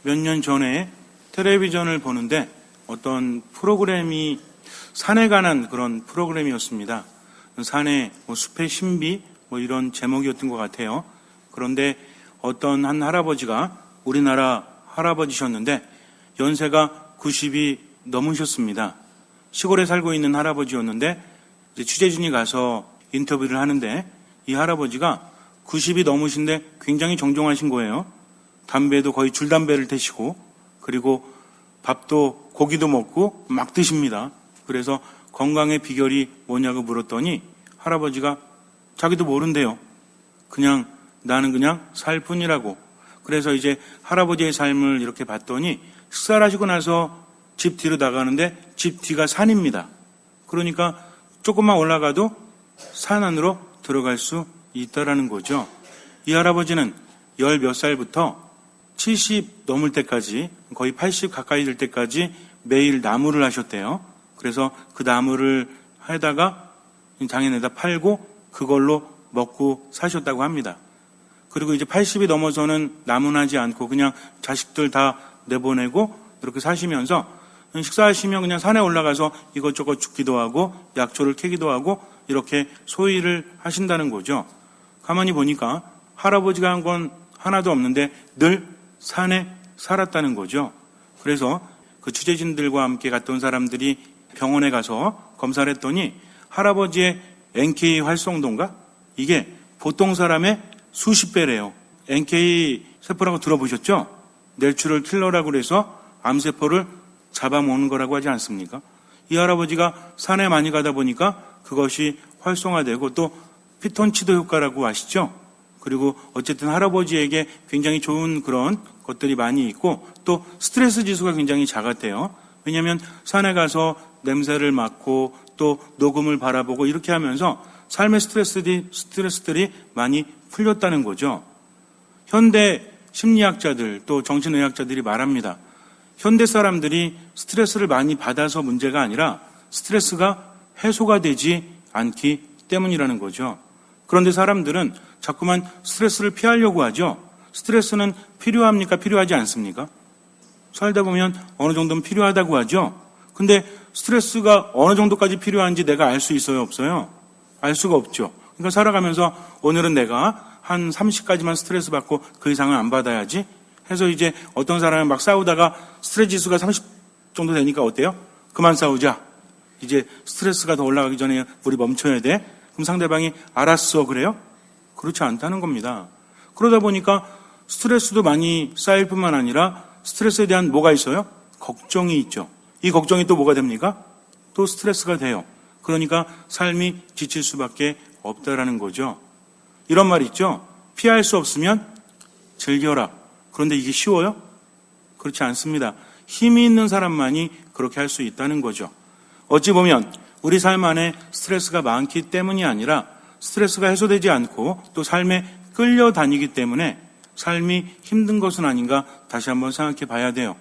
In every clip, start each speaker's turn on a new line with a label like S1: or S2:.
S1: 몇 년 전에 텔레비전을 보는데 어떤 프로그램이 산에 관한 그런 프로그램이었습니다. 산의 숲의 신비 이런 제목이었던 것 같아요. 그런데 어떤 한 할아버지가 우리나라 할아버지셨는데 연세가 90이 넘으셨습니다. 시골에 살고 있는 할아버지였는데 이제 취재진이 가서 인터뷰를 하는데 이 할아버지가 90이 넘으신데 굉장히 정정하신 거예요. 담배도 거의 줄담배를 태시고 그리고 밥도 고기도 먹고 막 드십니다. 그래서 건강의 비결이 뭐냐고 물었더니 할아버지가 자기도 모른대요. 나는 그냥 살 뿐이라고. 그래서 이제 할아버지의 삶을 이렇게 봤더니 식사를 하시고 나서 집 뒤로 나가는데 집 뒤가 산입니다. 그러니까 조금만 올라가도 산 안으로 들어갈 수 있다라는 거죠. 이 할아버지는 10몇 살부터 70 넘을 때까지 거의 80 가까이 될 때까지 매일 나무를 하셨대요. 그래서 그 나무를 하다가 장에내다 팔고 그걸로 먹고 사셨다고 합니다. 그리고 이제 80이 넘어서는 나무나지 않고 그냥 자식들 다 내보내고 이렇게 사시면서 식사하시면 그냥 산에 올라가서 이것저것 줍기도 하고 약초를 캐기도 하고 이렇게 소일을 하신다는 거죠. 가만히 보니까 할아버지가 한 건 하나도 없는데 늘 산에 살았다는 거죠. 그래서 그 취재진들과 함께 갔던 사람들이 병원에 가서 검사를 했더니 할아버지의 NK 활성도인가? 이게 보통 사람의 수십 배래요. NK 세포라고 들어보셨죠? 내추럴 킬러라고 그래서 암세포를 잡아먹는 거라고 하지 않습니까? 이 할아버지가 산에 많이 가다 보니까 그것이 활성화되고 또 피톤치도 효과라고 아시죠? 그리고 어쨌든 할아버지에게 굉장히 좋은 그런 것들이 많이 있고 또 스트레스 지수가 굉장히 작았대요. 왜냐하면 산에 가서 냄새를 맡고 또 녹음을 바라보고 이렇게 하면서 삶의 스트레스들이 많이 풀렸다는 거죠. 현대 심리학자들 또 정신의학자들이 말합니다. 현대 사람들이 스트레스를 많이 받아서 문제가 아니라 스트레스가 해소가 되지 않기 때문이라는 거죠. 그런데 사람들은 자꾸만 스트레스를 피하려고 하죠. 스트레스는 필요합니까? 필요하지 않습니까? 살다 보면 어느 정도는 필요하다고 하죠. 근데 스트레스가 어느 정도까지 필요한지 내가 알 수 있어요? 없어요? 알 수가 없죠. 그러니까 살아가면서 오늘은 내가 한 30까지만 스트레스 받고 그 이상은 안 받아야지 해서 이제 어떤 사람은 막 싸우다가 스트레스 지수가 30 정도 되니까 어때요? 그만 싸우자. 이제 스트레스가 더 올라가기 전에 우리 멈춰야 돼. 그럼 상대방이 알았어 그래요? 그렇지 않다는 겁니다. 그러다 보니까 스트레스도 많이 쌓일 뿐만 아니라 스트레스에 대한 뭐가 있어요? 걱정이 있죠. 이 걱정이 또 뭐가 됩니까? 또 스트레스가 돼요. 그러니까 삶이 지칠 수밖에 없다라는 거죠. 이런 말 있죠. 피할 수 없으면 즐겨라. 그런데 이게 쉬워요? 그렇지 않습니다. 힘이 있는 사람만이 그렇게 할 수 있다는 거죠. 어찌 보면 우리 삶 안에 스트레스가 많기 때문이 아니라 스트레스가 해소되지 않고 또 삶에 끌려다니기 때문에 삶이 힘든 것은 아닌가 다시 한번 생각해 봐야 돼요.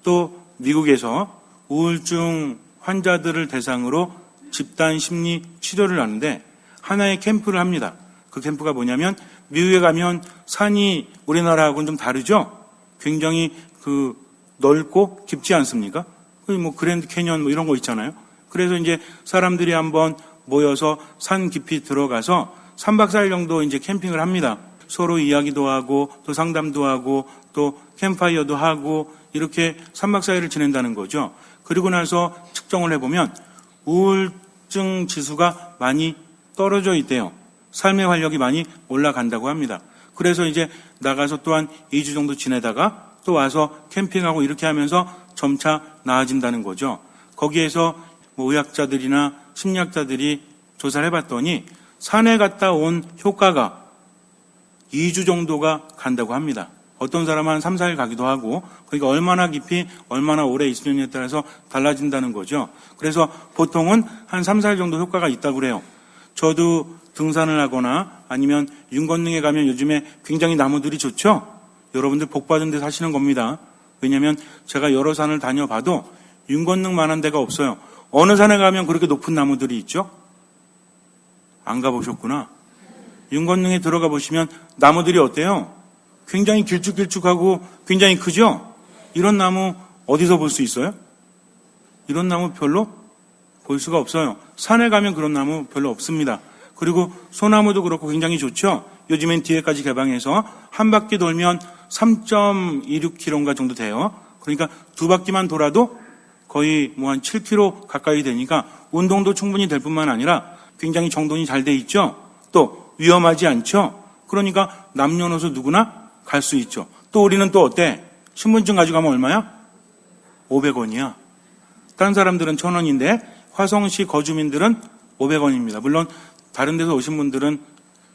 S1: 또 미국에서 우울증 환자들을 대상으로 집단 심리 치료를 하는데 하나의 캠프를 합니다. 그 캠프가 뭐냐면 미국에 가면 산이 우리나라하고는 좀 다르죠? 굉장히 넓고 깊지 않습니까? 그랜드 캐년 이런 거 있잖아요. 그래서 이제 사람들이 한번 모여서 산 깊이 들어가서 3박 4일 정도 이제 캠핑을 합니다. 서로 이야기도 하고 또 상담도 하고 또 캠파이어도 하고 이렇게 3박 4일을 지낸다는 거죠. 그리고 나서 측정을 해보면 우울증 지수가 많이 떨어져 있대요. 삶의 활력이 많이 올라간다고 합니다. 그래서 이제 나가서 또한 2주 정도 지내다가 또 와서 캠핑하고 이렇게 하면서 점차 나아진다는 거죠. 거기에서 의학자들이나 심리학자들이 조사를 해봤더니 산에 갔다 온 효과가 2주 정도가 간다고 합니다. 어떤 사람은 한 3, 4일 가기도 하고 그러니까 얼마나 깊이 얼마나 오래 있으느냐에 따라서 달라진다는 거죠. 그래서 보통은 한 3, 4일 정도 효과가 있다고 그래요. 저도 등산을 하거나 아니면 윤건능에 가면 요즘에 굉장히 나무들이 좋죠. 여러분들 복 받은 데 사시는 겁니다. 왜냐하면 제가 여러 산을 다녀봐도 윤건능만한 데가 없어요. 어느 산에 가면 그렇게 높은 나무들이 있죠? 안 가보셨구나. 윤건능에 들어가 보시면 나무들이 어때요? 굉장히 길쭉길쭉하고 굉장히 크죠? 이런 나무 어디서 볼 수 있어요? 이런 나무 별로 볼 수가 없어요. 산에 가면 그런 나무 별로 없습니다. 그리고 소나무도 그렇고 굉장히 좋죠? 요즘엔 뒤에까지 개방해서 한 바퀴 돌면 3.26km 정도 돼요. 그러니까 두 바퀴만 돌아도 거의 뭐 한 7km 가까이 되니까 운동도 충분히 될 뿐만 아니라 굉장히 정돈이 잘 돼 있죠? 또 위험하지 않죠? 그러니까 남녀노소 누구나 갈 수 있죠. 또 우리는 또 어때? 신분증 가져가면 얼마야? 500원이야. 다른 사람들은 1,000원인데 화성시 거주민들은 500원입니다. 물론 다른 데서 오신 분들은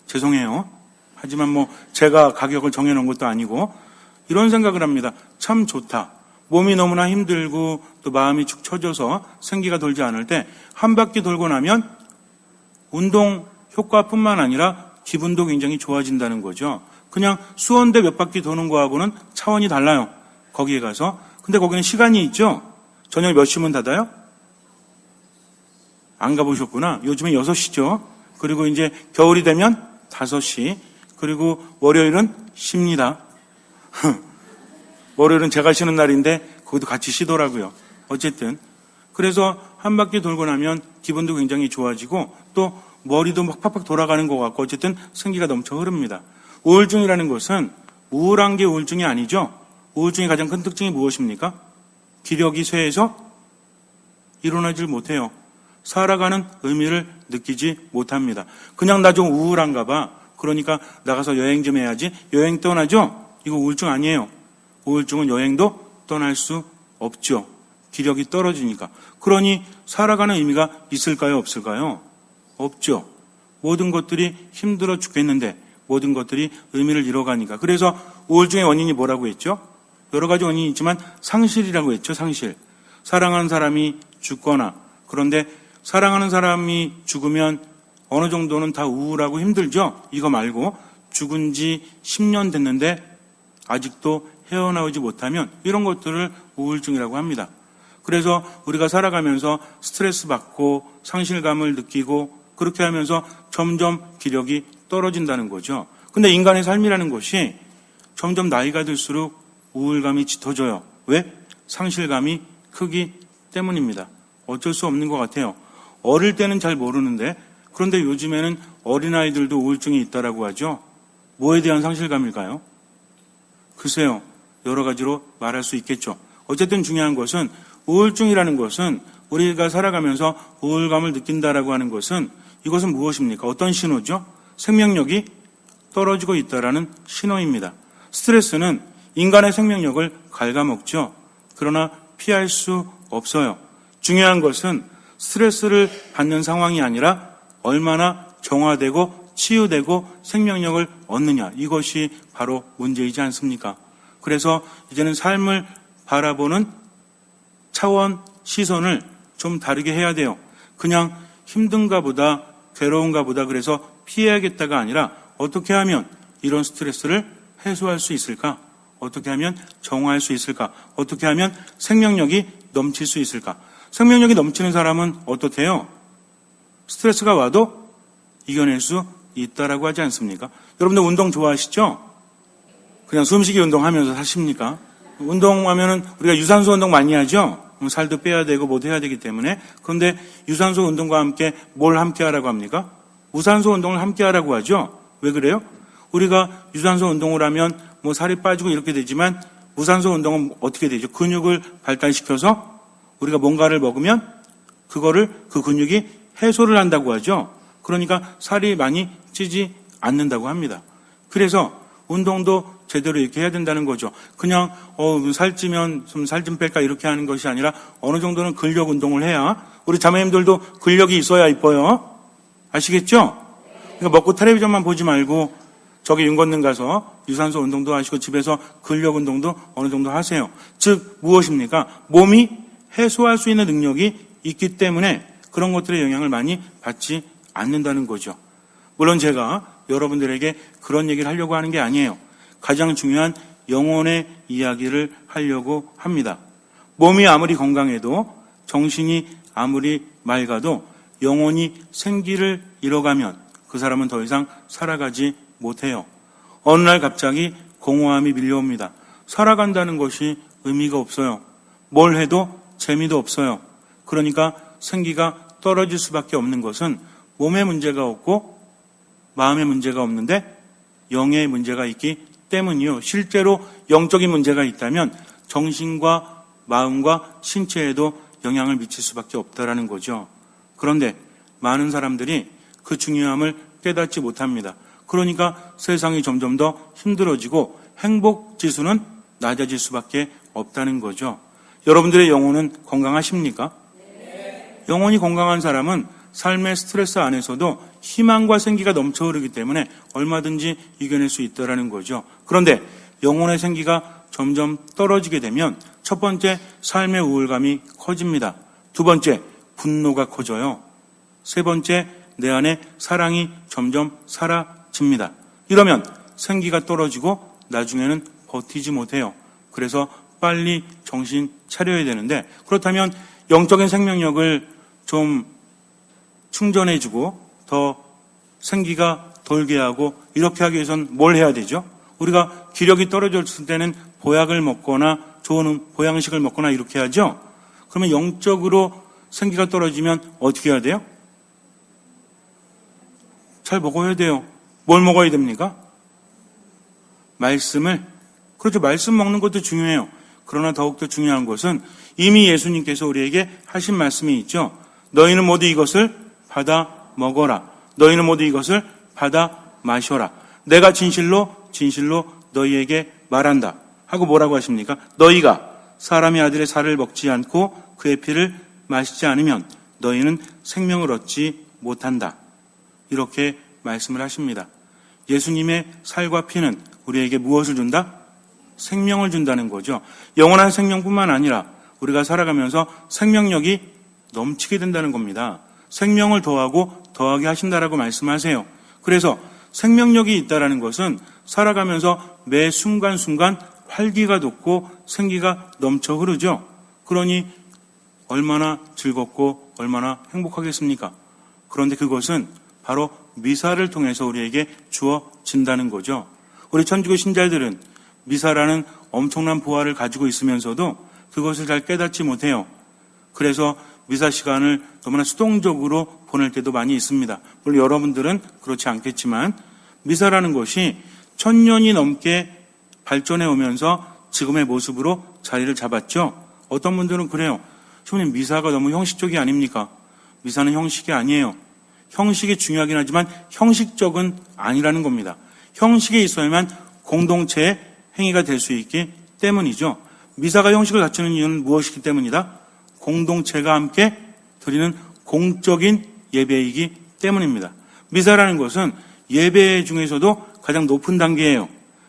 S1: 죄송해요. 하지만 뭐 제가 가격을 정해놓은 것도 아니고 이런 생각을 합니다. 참 좋다. 몸이 너무나 힘들고 또 마음이 축 처져서 생기가 돌지 않을 때 한 바퀴 돌고 나면 운동 효과뿐만 아니라 기분도 굉장히 좋아진다는 거죠. 그냥 수원대 몇 바퀴 도는 거하고는 차원이 달라요. 거기에 가서. 근데 거기는 시간이 있죠. 저녁 몇 시면 닫아요? 안 가보셨구나. 요즘에 6시죠. 그리고 이제 겨울이 되면 5시. 그리고 월요일은 쉽니다. 월요일은 제가 쉬는 날인데 거기도 같이 쉬더라고요. 어쨌든 그래서 한 바퀴 돌고 나면 기분도 굉장히 좋아지고 또 머리도 막 팍팍 돌아가는 것 같고 어쨌든 생기가 넘쳐 흐릅니다. 우울증이라는 것은 우울한 게 우울증이 아니죠. 우울증의 가장 큰 특징이 무엇입니까? 기력이 쇠해서 일어나질 못해요. 살아가는 의미를 느끼지 못합니다. 그냥 나 좀 우울한가 봐. 그러니까 나가서 여행 좀 해야지. 여행 떠나죠? 이거 우울증 아니에요. 우울증은 여행도 떠날 수 없죠. 기력이 떨어지니까. 그러니 살아가는 의미가 있을까요? 없을까요? 없죠. 모든 것들이 힘들어 죽겠는데 모든 것들이 의미를 잃어가니까. 그래서 우울증의 원인이 뭐라고 했죠? 여러 가지 원인이 있지만 상실이라고 했죠. 상실. 사랑하는 사람이 죽거나 그런데 사랑하는 사람이 죽으면 어느 정도는 다 우울하고 힘들죠. 이거 말고 죽은 지 10년 됐는데 아직도 헤어나오지 못하면 이런 것들을 우울증이라고 합니다. 그래서 우리가 살아가면서 스트레스 받고 상실감을 느끼고 그렇게 하면서 점점 기력이 떨어진다는 거죠. 근데 인간의 삶이라는 것이 점점 나이가 들수록 우울감이 짙어져요. 왜? 상실감이 크기 때문입니다. 어쩔 수 없는 것 같아요. 어릴 때는 잘 모르는데 그런데 요즘에는 어린아이들도 우울증이 있다라고 하죠. 뭐에 대한 상실감일까요? 글쎄요. 여러 가지로 말할 수 있겠죠. 어쨌든 중요한 것은 우울증이라는 것은 우리가 살아가면서 우울감을 느낀다라고 하는 것은 이것은 무엇입니까? 어떤 신호죠? 생명력이 떨어지고 있다라는 신호입니다. 스트레스는 인간의 생명력을 갉아먹죠. 그러나 피할 수 없어요. 중요한 것은 스트레스를 받는 상황이 아니라 얼마나 정화되고 치유되고 생명력을 얻느냐. 이것이 바로 문제이지 않습니까? 그래서 이제는 삶을 바라보는 차원, 시선을 좀 다르게 해야 돼요. 그냥 힘든가 보다, 괴로운가 보다 그래서 피해야겠다가 아니라 어떻게 하면 이런 스트레스를 해소할 수 있을까? 어떻게 하면 정화할 수 있을까? 어떻게 하면 생명력이 넘칠 수 있을까? 생명력이 넘치는 사람은 어떻대요? 스트레스가 와도 이겨낼 수 있다라고 하지 않습니까? 여러분들 운동 좋아하시죠? 그냥 숨쉬기 운동하면서 사십니까? 운동하면은 우리가 유산소 운동 많이 하죠? 살도 빼야 되고 뭐도 해야 되기 때문에. 그런데 유산소 운동과 함께 뭘 함께 하라고 합니까? 무산소 운동을 함께 하라고 하죠? 왜 그래요? 우리가 유산소 운동을 하면 뭐 살이 빠지고 이렇게 되지만 무산소 운동은 어떻게 되죠? 근육을 발달시켜서 우리가 뭔가를 먹으면 그 근육이 해소를 한다고 하죠. 그러니까 살이 많이 찌지 않는다고 합니다. 그래서 운동도 제대로 이렇게 해야 된다는 거죠. 그냥 살찌면 좀 살 좀 뺄까 이렇게 하는 것이 아니라 어느 정도는 근력 운동을 해야 우리 자매님들도 근력이 있어야 이뻐요. 아시겠죠? 그러니까 먹고 텔레비전만 보지 말고 저기 윤건능 가서 유산소 운동도 하시고 집에서 근력 운동도 어느 정도 하세요. 즉 무엇입니까? 몸이 해소할 수 있는 능력이 있기 때문에 그런 것들의 영향을 많이 받지 않는다는 거죠. 물론 제가 여러분들에게 그런 얘기를 하려고 하는 게 아니에요. 가장 중요한 영혼의 이야기를 하려고 합니다. 몸이 아무리 건강해도 정신이 아무리 맑아도 영혼이 생기를 잃어가면 그 사람은 더 이상 살아가지 못해요. 어느 날 갑자기 공허함이 밀려옵니다. 살아간다는 것이 의미가 없어요. 뭘 해도 재미도 없어요. 그러니까 생기가 떨어질 수밖에 없는 것은 몸에 문제가 없고 마음에 문제가 없는데 영의 문제가 있기 때문이요. 실제로 영적인 문제가 있다면 정신과 마음과 신체에도 영향을 미칠 수밖에 없다라는 거죠. 그런데 많은 사람들이 그 중요함을 깨닫지 못합니다. 그러니까 세상이 점점 더 힘들어지고 행복 지수는 낮아질 수밖에 없다는 거죠. 여러분들의 영혼은 건강하십니까? 영혼이 건강한 사람은 삶의 스트레스 안에서도 희망과 생기가 넘쳐 흐르기 때문에 얼마든지 이겨낼 수 있다는 거죠. 그런데 영혼의 생기가 점점 떨어지게 되면 첫 번째, 삶의 우울감이 커집니다. 두 번째, 분노가 커져요. 세 번째, 내 안에 사랑이 점점 사라집니다. 이러면 생기가 떨어지고 나중에는 버티지 못해요. 그래서 빨리 정신 차려야 되는데, 그렇다면 영적인 생명력을 좀 충전해주고 더 생기가 돌게 하고 이렇게 하기 위해서는 뭘 해야 되죠? 우리가 기력이 떨어졌을 때는 보약을 먹거나 좋은 보양식을 먹거나 이렇게 하죠. 그러면 영적으로 생기가 떨어지면 어떻게 해야 돼요? 잘 먹어야 돼요. 뭘 먹어야 됩니까? 말씀을. 그렇죠. 말씀 먹는 것도 중요해요. 그러나 더욱더 중요한 것은 이미 예수님께서 우리에게 하신 말씀이 있죠. 너희는 모두 이것을 받아 먹어라. 너희는 모두 이것을 받아 마셔라. 내가 진실로 너희에게 말한다. 하고 뭐라고 하십니까? 너희가 사람의 아들의 살을 먹지 않고 그의 피를 마시지 않으면 너희는 생명을 얻지 못한다. 이렇게 말씀을 하십니다. 예수님의 살과 피는 우리에게 무엇을 준다? 생명을 준다는 거죠. 영원한 생명뿐만 아니라 우리가 살아가면서 생명력이 넘치게 된다는 겁니다. 생명을 더하고 더하게 하신다라고 말씀하세요. 그래서 생명력이 있다라는 것은 살아가면서 매 순간순간 활기가 돋고 생기가 넘쳐 흐르죠. 그러니 얼마나 즐겁고 얼마나 행복하겠습니까? 그런데 그것은 바로 미사를 통해서 우리에게 주어진다는 거죠. 우리 천주교 신자들은 미사라는 엄청난 보화를 가지고 있으면서도 그것을 잘 깨닫지 못해요. 그래서 미사 시간을 너무나 수동적으로 보낼 때도 많이 있습니다. 물론 여러분들은 그렇지 않겠지만 미사라는 것이 1000년이 넘게 발전해 오면서 지금의 모습으로 자리를 잡았죠. 어떤 분들은 그래요. 신부님, 미사가 너무 형식적이 아닙니까? 미사는 형식이 아니에요. 형식이 중요하긴 하지만 형식적은 아니라는 겁니다. 형식에 있어야만 공동체의 행위가 될 수 있기 때문이죠. 미사가 형식을 갖추는 이유는 무엇이기 때문이다? 공동체가 함께 드리는 공적인 예배이기 때문입니다. 미사라는 것은 예배 중에서도 가장 높은 단계예요.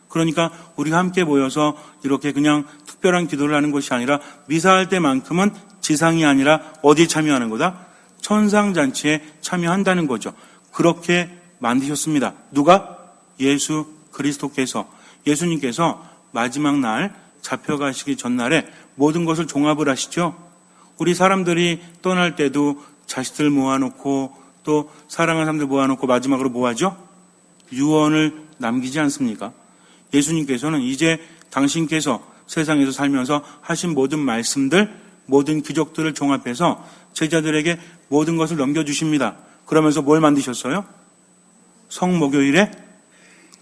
S1: 그러니까 우리가 함께 모여서 이렇게 그냥 특별한 기도를 하는 것이 아니라 미사할 때만큼은 지상이 아니라 어디에 참여하는 거다? 천상잔치에 참여한다는 거죠. 그렇게 만드셨습니다. 누가? 예수 그리스도께서. 예수님께서 마지막 날 잡혀가시기 전날에 모든 것을 종합을 하시죠. 우리 사람들이 떠날 때도 자식들 모아놓고 또 사랑하는 사람들 모아놓고 마지막으로 뭐 하죠? 유언을 남기지 않습니까? 예수님께서는 이제 당신께서 세상에서 살면서 하신 모든 말씀들, 모든 기적들을 종합해서 제자들에게 모든 것을 넘겨주십니다. 그러면서 뭘 만드셨어요? 성목요일에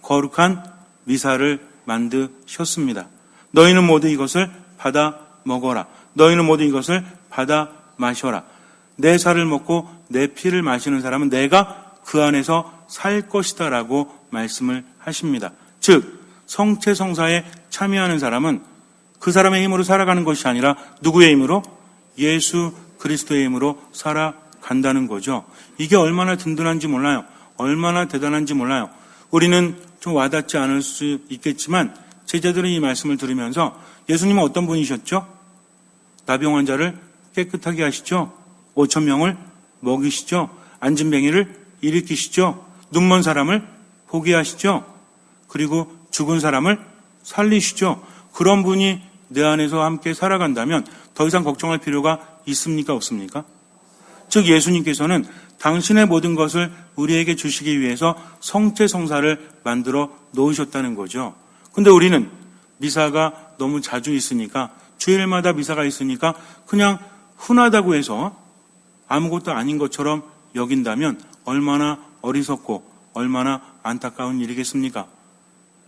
S1: 거룩한 미사를 만드셨습니다. 너희는 모두 이것을 받아 먹어라. 너희는 모두 이것을 받아 마셔라. 내 살을 먹고 내 피를 마시는 사람은 내가 그 안에서 살 것이다 라고 말씀을 하십니다. 즉 성체성사에 참여하는 사람은 그 사람의 힘으로 살아가는 것이 아니라 누구의 힘으로? 예수 그리스도의 힘으로 살아간다는 거죠. 이게 얼마나 든든한지 몰라요. 얼마나 대단한지 몰라요. 우리는 좀 와닿지 않을 수 있겠지만 제자들은 이 말씀을 들으면서 예수님은 어떤 분이셨죠? 나병 환자를 깨끗하게 하시죠. 5,000명을 먹이시죠. 앉은뱅이를 일으키시죠. 눈먼 사람을 보게 하시죠. 그리고 죽은 사람을 살리시죠. 그런 분이 내 안에서 함께 살아간다면 더 이상 걱정할 필요가 있습니까? 없습니까? 즉 예수님께서는 당신의 모든 것을 우리에게 주시기 위해서 성체성사를 만들어 놓으셨다는 거죠. 근데 우리는 미사가 너무 자주 있으니까, 주일마다 미사가 있으니까 그냥 흔하다고 해서 아무것도 아닌 것처럼 여긴다면 얼마나 어리석고 얼마나 안타까운 일이겠습니까?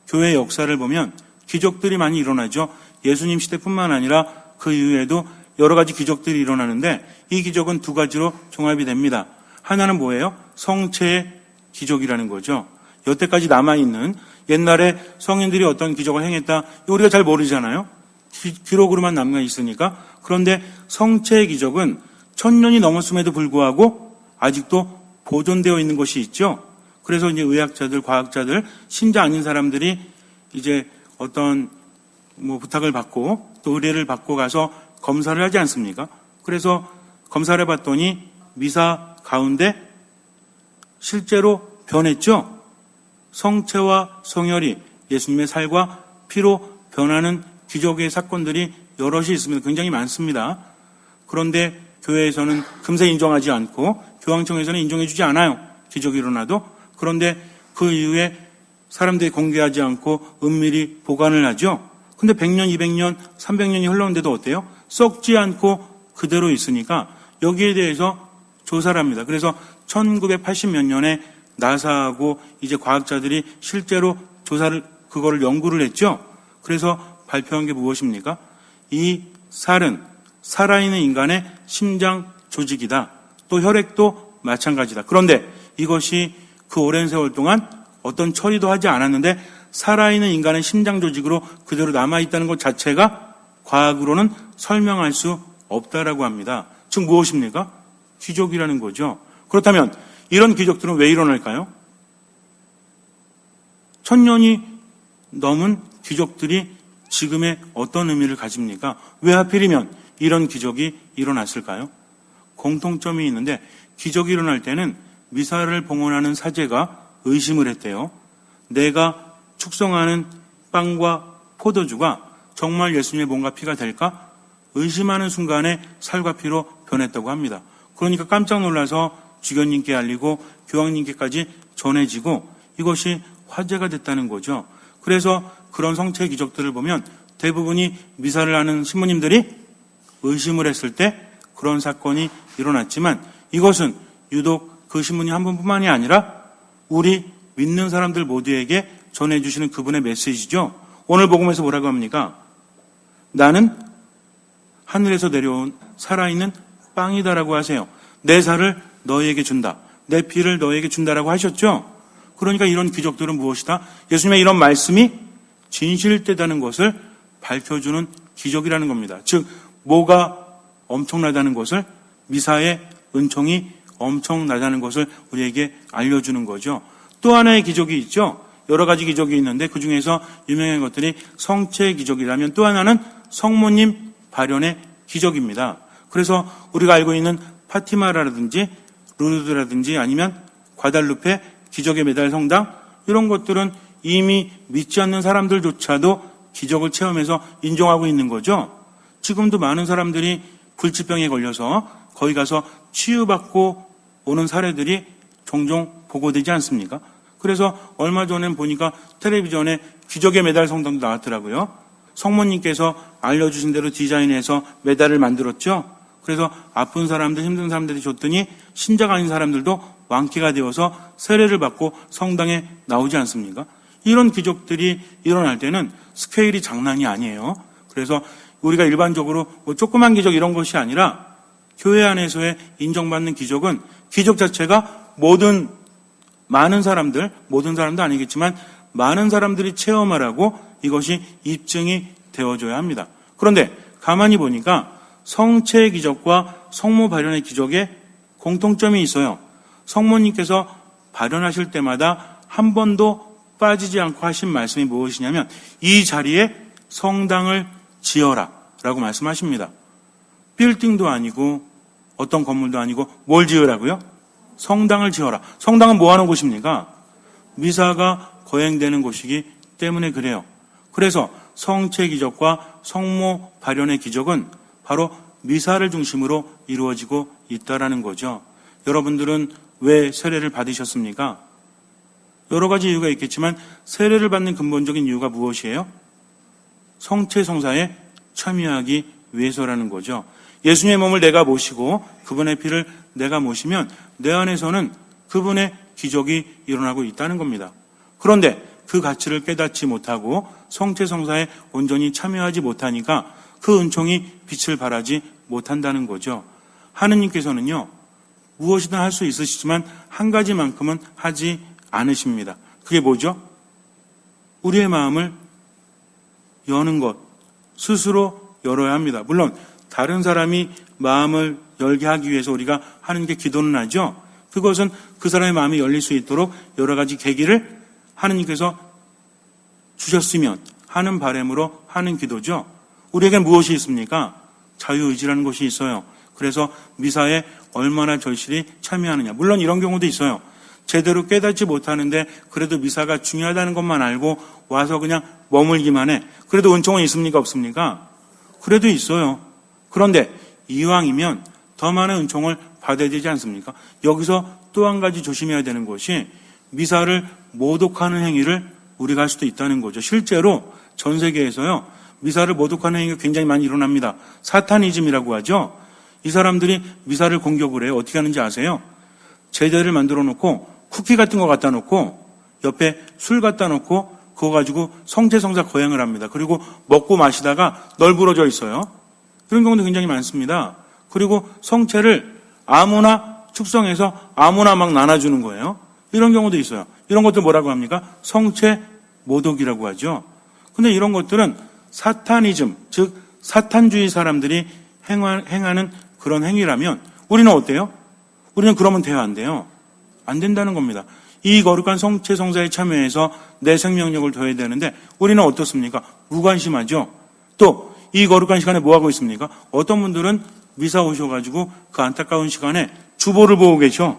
S1: 교회 역사를 보면 기적들이 많이 일어나죠. 예수님 시대뿐만 아니라 그 이후에도 여러 가지 기적들이 일어나는데 이 기적은 두 가지로 종합이 됩니다. 하나는 뭐예요? 성체의 기적이라는 거죠. 여태까지 남아있는 옛날에 성인들이 어떤 기적을 행했다, 우리가 잘 모르잖아요. 기록으로만 남아있으니까. 그런데 성체의 기적은 1000년이 넘었음에도 불구하고 아직도 보존되어 있는 것이 있죠. 그래서 이제 의학자들, 과학자들, 신자 아닌 사람들이 이제 어떤 부탁을 받고 또 의뢰를 받고 가서 검사를 하지 않습니까? 그래서 검사를 해봤더니 미사 가운데 실제로 변했죠. 성체와 성혈이 예수님의 살과 피로 변하는 기적의 사건들이 여럿이 있습니다. 굉장히 많습니다. 그런데 교회에서는 금세 인정하지 않고 교황청에서는 인정해주지 않아요. 기적이 일어나도. 그런데 그 이후에 사람들이 공개하지 않고 은밀히 보관을 하죠. 근데 100년, 200년, 300년이 흘렀는데도 어때요? 썩지 않고 그대로 있으니까 여기에 대해서 조사를 합니다. 그래서 1980몇 년에 나사하고 이제 과학자들이 실제로 그거를 연구를 했죠. 그래서 발표한 게 무엇입니까? 이 살은 살아있는 인간의 심장 조직이다. 또 혈액도 마찬가지다. 그런데 이것이 그 오랜 세월 동안 어떤 처리도 하지 않았는데 살아있는 인간의 심장 조직으로 그대로 남아있다는 것 자체가 과학으로는 설명할 수 없다라고 합니다. 즉 무엇입니까? 기적이라는 거죠. 그렇다면 이런 기적들은 왜 일어날까요? 1000년이 넘은 기적들이 지금의 어떤 의미를 가집니까? 왜 하필이면 이런 기적이 일어났을까요? 공통점이 있는데 기적이 일어날 때는 미사를 봉헌하는 사제가 의심을 했대요. 내가 축성하는 빵과 포도주가 정말 예수님의 몸과 피가 될까? 의심하는 순간에 살과 피로 변했다고 합니다. 그러니까 깜짝 놀라서 주교님께 알리고 교황님께까지 전해지고 이것이 화제가 됐다는 거죠. 그래서 그런 성체 기적들을 보면 대부분이 미사를 하는 신부님들이 의심을 했을 때 그런 사건이 일어났지만 이것은 유독 그 신부님 한 분뿐만이 아니라 우리 믿는 사람들 모두에게 전해주시는 그분의 메시지죠. 오늘 복음에서 뭐라고 합니까? 나는 하늘에서 내려온 살아있는 빵이다라고 하세요. 내 살을 너희에게 준다. 내 피를 너희에게 준다라고 하셨죠. 그러니까 이런 기적들은 무엇이다? 예수님의 이런 말씀이 진실되다는 것을 밝혀주는 기적이라는 겁니다. 즉 뭐가 엄청나다는 것을, 미사의 은총이 엄청나다는 것을 우리에게 알려주는 거죠. 또 하나의 기적이 있죠. 여러 가지 기적이 있는데 그 중에서 유명한 것들이 성체 기적이라면 또 하나는 성모님 발현의 기적입니다. 그래서 우리가 알고 있는 파티마라든지 루르드라든지 아니면 과달루페 기적의 메달 성당, 이런 것들은 이미 믿지 않는 사람들조차도 기적을 체험해서 인정하고 있는 거죠. 지금도 많은 사람들이 불치병에 걸려서 거기 가서 치유받고 오는 사례들이 종종 보고되지 않습니까? 그래서 얼마 전에 보니까 텔레비전에 기적의 메달 성당도 나왔더라고요. 성모님께서 알려주신 대로 디자인해서 메달을 만들었죠. 그래서 아픈 사람들, 힘든 사람들이 줬더니 신자가 아닌 사람들도 완쾌가 되어서 세례를 받고 성당에 나오지 않습니까? 이런 기적들이 일어날 때는 스케일이 장난이 아니에요. 그래서 우리가 일반적으로 조그만 기적 이런 것이 아니라 교회 안에서의 인정받는 기적은 기적 자체가 많은 사람도 아니겠지만 많은 사람들이 체험하라고 이것이 입증이 되어줘야 합니다. 그런데 가만히 보니까 성체 기적과 성모 발현의 기적에 공통점이 있어요. 성모님께서 발현하실 때마다 한 번도 빠지지 않고 하신 말씀이 무엇이냐면 이 자리에 성당을 지어라 라고 말씀하십니다. 빌딩도 아니고 어떤 건물도 아니고 뭘 지으라고요? 성당을 지어라. 성당은 뭐 하는 곳입니까? 미사가 거행되는 곳이기 때문에 그래요. 그래서 성체 기적과 성모 발현의 기적은 바로 미사를 중심으로 이루어지고 있다라는 거죠. 여러분들은 왜 세례를 받으셨습니까? 여러 가지 이유가 있겠지만 세례를 받는 근본적인 이유가 무엇이에요? 성체성사에 참여하기 위해서라는 거죠. 예수님의 몸을 내가 모시고 그분의 피를 내가 모시면 내 안에서는 그분의 기적이 일어나고 있다는 겁니다. 그런데 그 가치를 깨닫지 못하고 성체성사에 온전히 참여하지 못하니까 그 은총이 빛을 발하지 못한다는 거죠. 하느님께서는요, 무엇이든 할 수 있으시지만 한 가지만큼은 하지 않으십니다. 그게 뭐죠? 우리의 마음을 여는 것, 스스로 열어야 합니다. 물론 다른 사람이 마음을 열게 하기 위해서 우리가 하는 게 기도는 하죠. 그것은 그 사람의 마음이 열릴 수 있도록 여러 가지 계기를 하느님께서 주셨으면 하는 바람으로 하는 기도죠. 우리에겐 무엇이 있습니까? 자유의지라는 것이 있어요. 그래서 미사에 얼마나 절실히 참여하느냐. 물론 이런 경우도 있어요. 제대로 깨닫지 못하는데 그래도 미사가 중요하다는 것만 알고 와서 그냥 머물기만 해. 그래도 은총은 있습니까? 없습니까? 그래도 있어요. 그런데 이왕이면 더 많은 은총을 받아야 되지 않습니까? 여기서 또 한 가지 조심해야 되는 것이 미사를 모독하는 행위를 우리가 할 수도 있다는 거죠. 실제로 전 세계에서요, 미사를 모독하는 행위가 굉장히 많이 일어납니다. 사타니즘이라고 하죠. 이 사람들이 미사를 공격을 해요. 어떻게 하는지 아세요? 제자를 만들어 놓고 쿠키 같은 거 갖다 놓고 옆에 술 갖다 놓고 그거 가지고 성체성사 거행을 합니다. 그리고 먹고 마시다가 널브러져 있어요. 그런 경우도 굉장히 많습니다. 그리고 성체를 아무나 축성해서 아무나 막 나눠주는 거예요. 이런 경우도 있어요. 이런 것들 뭐라고 합니까? 성체 모독이라고 하죠. 근데 이런 것들은 사타니즘, 즉 사탄주의 사람들이 행하는 그런 행위라면 우리는 어때요? 우리는 그러면 돼요, 안 돼요? 안 된다는 겁니다. 이 거룩한 성체성사에 참여해서 내 생명력을 둬야 되는데 우리는 어떻습니까? 무관심하죠. 또 이 거룩한 시간에 뭐하고 있습니까? 어떤 분들은 미사 오셔가지고 그 안타까운 시간에 주보를 보고 계셔.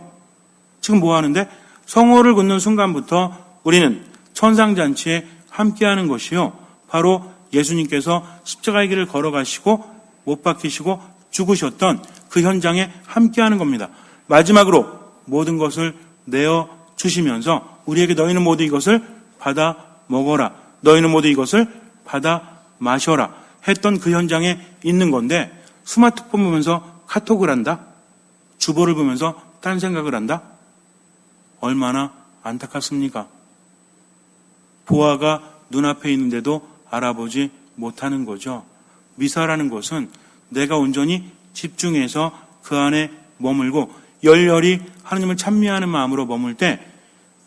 S1: 지금 뭐 하는데? 성호를 긋는 순간부터 우리는 천상잔치에 함께하는 것이요, 바로 예수님께서 십자가의 길을 걸어가시고 못 박히시고 죽으셨던 그 현장에 함께하는 겁니다. 마지막으로 모든 것을 내어 주시면서 우리에게 너희는 모두 이것을 받아 먹어라, 너희는 모두 이것을 받아 마셔라 했던 그 현장에 있는 건데, 스마트폰 보면서 카톡을 한다? 주보를 보면서 딴 생각을 한다? 얼마나 안타깝습니까? 보아가 눈앞에 있는데도 알아보지 못하는 거죠. 미사라는 것은 내가 온전히 집중해서 그 안에 머물고 열렬히 하나님을 찬미하는 마음으로 머물 때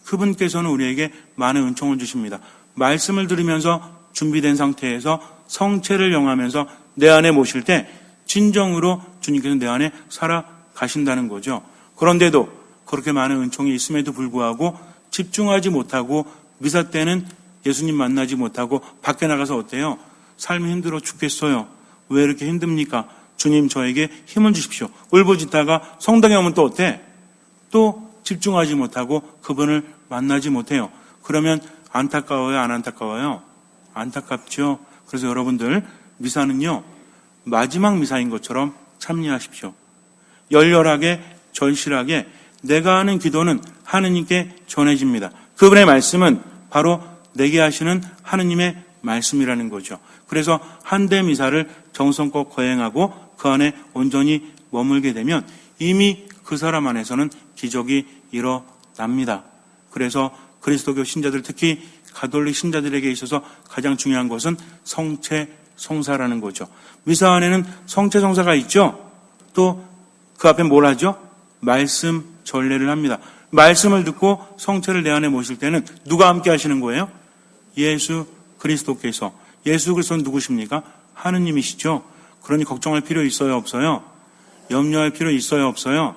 S1: 그분께서는 우리에게 많은 은총을 주십니다. 말씀을 들으면서 준비된 상태에서 성체를 영하면서 내 안에 모실 때 진정으로 주님께서 내 안에 살아가신다는 거죠. 그런데도 그렇게 많은 은총이 있음에도 불구하고 집중하지 못하고 미사 때는 예수님 만나지 못하고 밖에 나가서 어때요? 삶이 힘들어 죽겠어요. 왜 이렇게 힘듭니까? 주님 저에게 힘을 주십시오. 울부짖다가 성당에 오면 또 어때? 또 집중하지 못하고 그분을 만나지 못해요. 그러면 안타까워요? 안 안타까워요? 안타깝죠. 그래서 여러분들 미사는요, 마지막 미사인 것처럼 참여하십시오. 열렬하게 절실하게 내가 하는 기도는 하느님께 전해집니다. 그분의 말씀은 바로 내게 하시는 하느님의 말씀이라는 거죠. 그래서 한대 미사를 정성껏 거행하고 그 안에 온전히 머물게 되면 이미 그 사람 안에서는 기적이 일어납니다. 그래서 그리스도교 신자들, 특히 가톨릭 신자들에게 있어서 가장 중요한 것은 성체성사라는 거죠. 미사 안에는 성체성사가 있죠. 또 그 앞에 뭘 하죠? 말씀 전례를 합니다. 말씀을 듣고 성체를 내 안에 모실 때는 누가 함께 하시는 거예요? 예수 그리스도께서. 예수 그리스도는 누구십니까? 하느님이시죠. 그러니 걱정할 필요 있어요, 없어요? 염려할 필요 있어요, 없어요?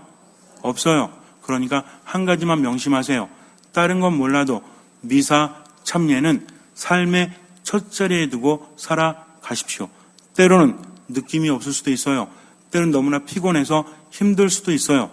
S1: 없어요. 그러니까 한 가지만 명심하세요. 다른 건 몰라도 미사 참례는 삶의 첫 자리에 두고 살아가십시오. 때로는 느낌이 없을 수도 있어요. 때로는 너무나 피곤해서 힘들 수도 있어요.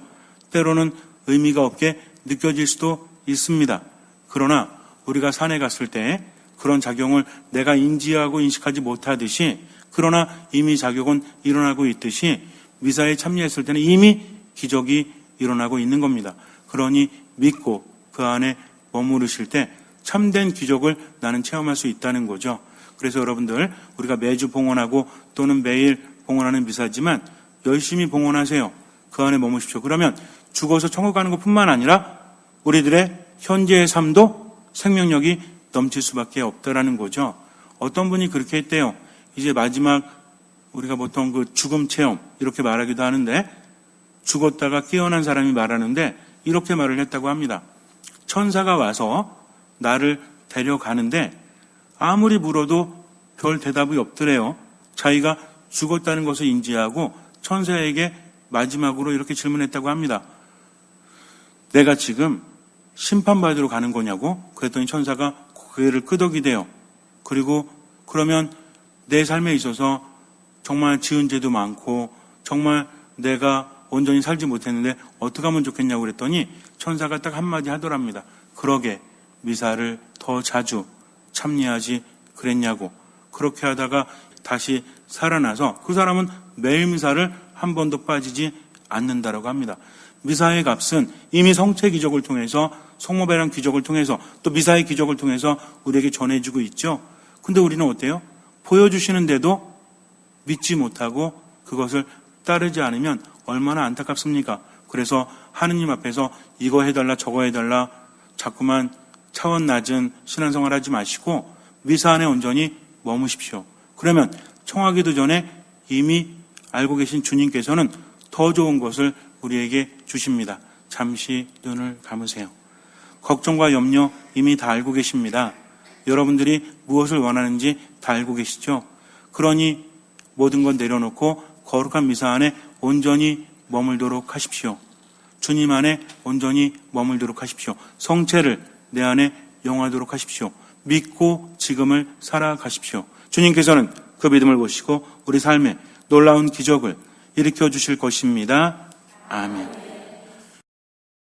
S1: 때로는 의미가 없게 느껴질 수도 있습니다. 그러나 우리가 산에 갔을 때 그런 작용을 내가 인지하고 인식하지 못하듯이, 그러나 이미 작용은 일어나고 있듯이 미사에 참여했을 때는 이미 기적이 일어나고 있는 겁니다. 그러니 믿고 그 안에 머무르실 때 참된 기적을 나는 체험할 수 있다는 거죠. 그래서 여러분들, 우리가 매주 봉헌하고 또는 매일 봉헌하는 미사지만 열심히 봉헌하세요. 그 안에 머무십시오. 그러면 죽어서 천국 가는 것뿐만 아니라 우리들의 현재의 삶도 생명력이 넘칠 수밖에 없다라는 거죠. 어떤 분이 그렇게 했대요. 이제 마지막, 우리가 보통 그 죽음 체험 이렇게 말하기도 하는데, 죽었다가 깨어난 사람이 말하는데 이렇게 말을 했다고 합니다. 천사가 와서 나를 데려가는데 아무리 물어도 별 대답이 없더래요. 자기가 죽었다는 것을 인지하고 천사에게 마지막으로 이렇게 질문했다고 합니다. 내가 지금 심판받으러 가는 거냐고? 그랬더니 천사가 고개를 끄덕이대요. 그리고 그러면 내 삶에 있어서 정말 지은 죄도 많고 정말 내가 온전히 살지 못했는데 어떻게 하면 좋겠냐고 그랬더니 천사가 딱 한마디 하더랍니다. 그러게 미사를 더 자주 참여하지 그랬냐고. 그렇게 하다가 다시 살아나서 그 사람은 매일 미사를 한 번도 빠지지 않는다라고 합니다. 미사의 값은 이미 성체 기적을 통해서, 성모배랑 기적을 통해서, 또 미사의 기적을 통해서 우리에게 전해지고 있죠. 근데 우리는 어때요? 보여주시는데도 믿지 못하고 그것을 따르지 않으면 얼마나 안타깝습니까? 그래서 하느님 앞에서 이거 해달라 저거 해달라 자꾸만 차원 낮은 신앙생활 하지 마시고 미사 안에 온전히 머무십시오. 그러면 청하기도 전에 이미 알고 계신 주님께서는 더 좋은 것을 우리에게 주십니다. 잠시 눈을 감으세요. 걱정과 염려 이미 다 알고 계십니다. 여러분들이 무엇을 원하는지 다 알고 계시죠? 그러니 모든 것 내려놓고 거룩한 미사 안에 온전히 머물도록 하십시오. 주님 안에 온전히 머물도록 하십시오. 성체를 내 안에 영하도록 하십시오. 믿고 지금을 살아가십시오. 주님께서는 그 믿음을 보시고 우리 삶에 놀라운 기적을 일으켜 주실 것입니다. 아멘.